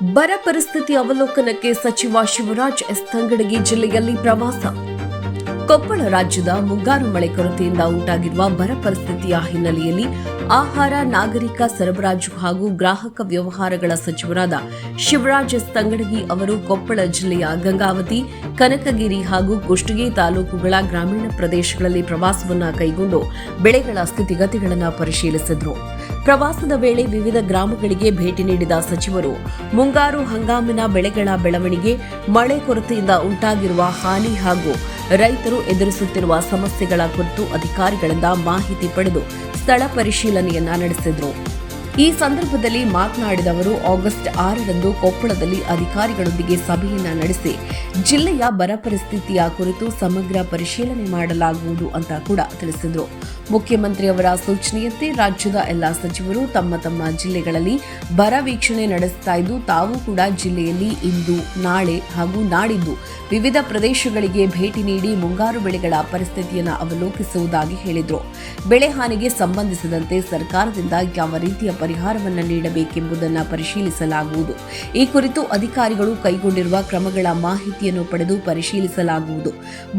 ಬರ ಪರಿಸ್ಥಿತಿ ಅವಲೋಕನಕ್ಕೆ ಸಚಿವ ಶಿವರಾಜ್ ಎಸ್ ತಂಗಡಗಿ ಜಿಲ್ಲೆಯಲ್ಲಿ ಪ್ರವಾಸ. ಕೊಪ್ಪಳ ರಾಜ್ಯದ ಮುಂಗಾರು ಮಳೆ ಕೊರತೆಯಿಂದ ಉಂಟಾಗಿರುವ ಬರ ಪರಿಸ್ಥಿತಿಯ ಹಿನ್ನೆಲೆಯಲ್ಲಿ ಆಹಾರ, ನಾಗರಿಕ ಸರಬರಾಜು ಹಾಗೂ ಗ್ರಾಹಕ ವ್ಯವಹಾರಗಳ ಸಚಿವರಾದ ಶಿವರಾಜ್ ಎಸ್ ತಂಗಡಗಿ ಅವರು ಕೊಪ್ಪಳ ಜಿಲ್ಲೆಯ ಗಂಗಾವತಿ, ಕನಕಗಿರಿ ಹಾಗೂ ಕುಷ್ಟಗಿ ತಾಲೂಕುಗಳ ಗ್ರಾಮೀಣ ಪ್ರದೇಶಗಳಲ್ಲಿ ಪ್ರವಾಸವನ್ನು ಕೈಗೊಂಡು ಬೆಳೆಗಳ ಸ್ಥಿತಿಗತಿಗಳನ್ನು ಪರಿಶೀಲಿಸಿದರು. ಪ್ರವಾಸದ ವೇಳೆ ವಿವಿಧ ಗ್ರಾಮಗಳಿಗೆ ಭೇಟಿ ನೀಡಿದ ಸಚಿವರು ಮುಂಗಾರು ಹಂಗಾಮಿನ ಬೆಳೆಗಳ ಬೆಳವಣಿಗೆ, ಮಳೆ ಕೊರತೆಯಿಂದ ಉಂಟಾಗಿರುವ ಹಾನಿ ಹಾಗೂ ರೈತರು ಎದುರಿಸುತ್ತಿರುವ ಸಮಸ್ಯೆಗಳ ಕುರಿತು ಅಧಿಕಾರಿಗಳಿಂದ ಮಾಹಿತಿ ಪಡೆದು ಸ್ಥಳ ಪರಿಶೀಲನೆಯನ್ನ ನಡೆಸಿದರು. ಈ ಸಂದರ್ಭದಲ್ಲಿ ಮಾತನಾಡಿದ ಅವರು ಆಗಸ್ಟ್ 6ರಂದು ಕೊಪ್ಪಳದಲ್ಲಿ ಅಧಿಕಾರಿಗಳೊಂದಿಗೆ ಸಭೆಯನ್ನ ನಡೆಸಿ ಜಿಲ್ಲೆಯ ಬರ ಪರಿಸ್ಥಿತಿಯ ಕುರಿತು ಸಮಗ್ರ ಪರಿಶೀಲನೆ ಮಾಡಲಾಗುವುದು ಅಂತ ಕೂಡ ತಿಳಿಸಿದರು. ಮುಖ್ಯಮಂತ್ರಿಯವರ ಸೂಚನೆಯಂತೆ ರಾಜ್ಯದ ಎಲ್ಲಾ ಸಚಿವರು ತಮ್ಮ ತಮ್ಮ ಜಿಲ್ಲೆಗಳಲ್ಲಿ ಬರ ವೀಕ್ಷಣೆ ನಡೆಸುತ್ತಾ ಇದ್ದು, ತಾವು ಕೂಡ ಜಿಲ್ಲೆಯಲ್ಲಿ ಇಂದು, ನಾಳೆ ಹಾಗೂ ನಾಡಿದ್ದು ವಿವಿಧ ಪ್ರದೇಶಗಳಿಗೆ ಭೇಟಿ ನೀಡಿ ಮುಂಗಾರು ಬೆಳೆಗಳ ಪರಿಸ್ಥಿತಿಯನ್ನು ಅವಲೋಕಿಸುವುದಾಗಿ ಹೇಳಿದರು. ಬೆಳೆ ಹಾನಿಗೆ ಸಂಬಂಧಿಸಿದಂತೆ ಸರ್ಕಾರದಿಂದ ಯಾವ ರೀತಿಯ ಪರಿಹಾರವನ್ನು ನೀಡಬೇಕೆಂಬುದನ್ನು ಪರಿಶೀಲಿಸಲಾಗುವುದು. ಈ ಕುರಿತು ಅಧಿಕಾರಿಗಳು ಕೈಗೊಂಡಿರುವ ಕ್ರಮಗಳ ಮಾಹಿತಿಯನ್ನು ಪಡೆದು ಪರಿಶೀಲಿಸಲಾಗುವುದು.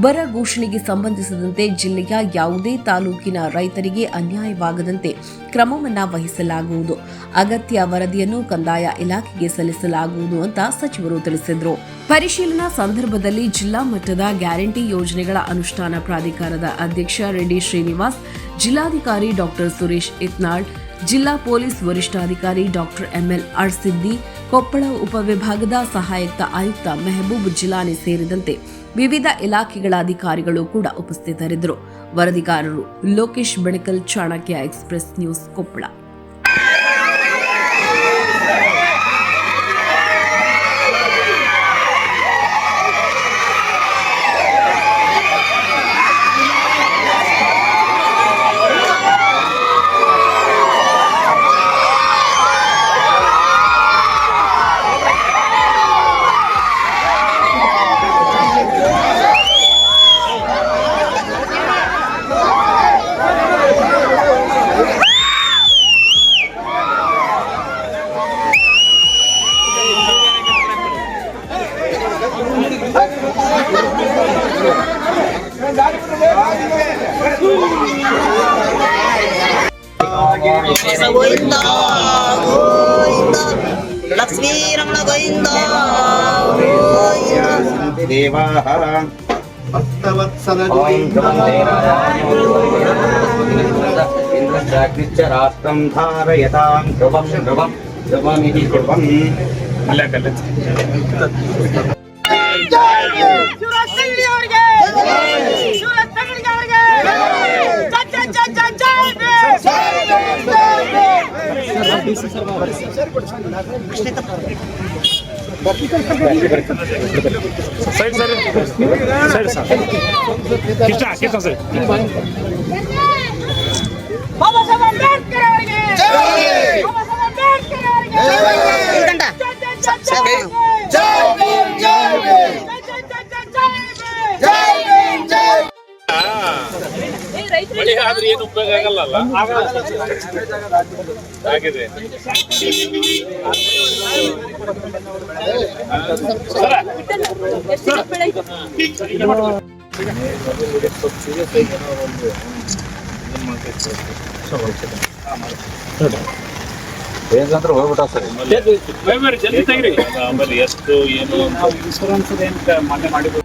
ಬರ ಘೋಷಣೆಗೆ ಸಂಬಂಧಿಸಿದಂತೆ ಜಿಲ್ಲೆಯ ಯಾವುದೇ ತಾಲೂಕಿನ ರೈತರಿಗೆ ಅನ್ಯಾಯವಾಗದಂತೆ ಕ್ರಮವನ್ನು ವಹಿಸಲಾಗುವುದು. ಅಗತ್ಯ ವರದಿಯನ್ನು ಕಂದಾಯ ಇಲಾಖೆಗೆ ಸಲ್ಲಿಸಲಾಗುವುದು ಅಂತ ಸಚಿವರು ತಿಳಿಸಿದರು. ಪರಿಶೀಲನಾ ಸಂದರ್ಭದಲ್ಲಿ ಜಿಲ್ಲಾ ಮಟ್ಟದ ಗ್ಯಾರಂಟಿ ಯೋಜನೆಗಳ ಅನುಷ್ಠಾನ ಪ್ರಾಧಿಕಾರದ ಅಧ್ಯಕ್ಷ ರೆಡ್ಡಿ ಶ್ರೀನಿವಾಸ್, ಜಿಲ್ಲಾಧಿಕಾರಿ ಡಾ ಸುರೇಶ್ ಇತ್ನಾಳ್, ಜಿಲ್ಲಾ ಪೊಲೀಸ್ ವರಿಷ್ಠಾಧಿಕಾರಿ ಡಾ ಎಂಎಲ್ ಅರ್ಸಿದ್ದಿ, ಕೊಪ್ಪಳ ಉಪವಿಭಾಗದ ಸಹಾಯಕ ಆಯುಕ್ತ ಮೆಹಬೂಬ್ ಜಿಲಾನಿ ಸೇರಿದಂತೆ ವಿವಿಧ ಇಲಾಖೆಗಳ ಅಧಿಕಾರಿಗಳು ಕೂಡ ಉಪಸ್ಥಿತರಿದ್ದರು. ವರದಿಗಾರರು ಲೋಕೇಶ್ ಬೆಣಕಲ್, ಚಾಣಕ್ಯ ಎಕ್ಸ್‌ಪ್ರೆಸ್ ನ್ಯೂಸ್, ಕೊಪ್ಪಳ. ಗೋವಿಂದ ಗೋವಿಂದ ಲಕ್ಷ್ಮೀ ರಮಣ ಗೋವಿಂದ ಗೋವಿಂದ ದೇವಾಹ ಭಕ್ತವತ್ಸಲ ಇಂದ್ರಚಾಗ್ನಿಚ್ಚ ರಾಷ್ಟ್ರಂ ಧಾರಯತಾಂ ಧ್ರುವಂ ಧ್ರುವಂ ಧ್ರುವಮಿತಿ ಧ್ರುವಂ ಅಲ್ಲಕಲ್ಲ. Side sir, side sir, Kishta sir. Baba Saheb Ambedkar ಅವರಿಗೆ ಜೈ! ಬಾಬಾ ಸಾಹೇಬ್ ಅಂಬೇಡ್ಕರ್ ಅವರಿಗೆ ಜೈ! ಮಳೆ ಆದ್ರೆ ಏನು ಉಪಯೋಗ ಆಗಲ್ಲ ಆಗಿದೆ. ಏನಂದ್ರೆ ಹೋಗ್ಬಿಟ್ಟ ಸರ್, ಜಲ್ದಿ ತೆಗ್ರಿ. ಆಮೇಲೆ ಎಷ್ಟು ಏನು ಇನ್ಶೂರೆನ್ಸ್ ಏನು ಮಾನ್ಯ ಮಾಡಿದ್ರು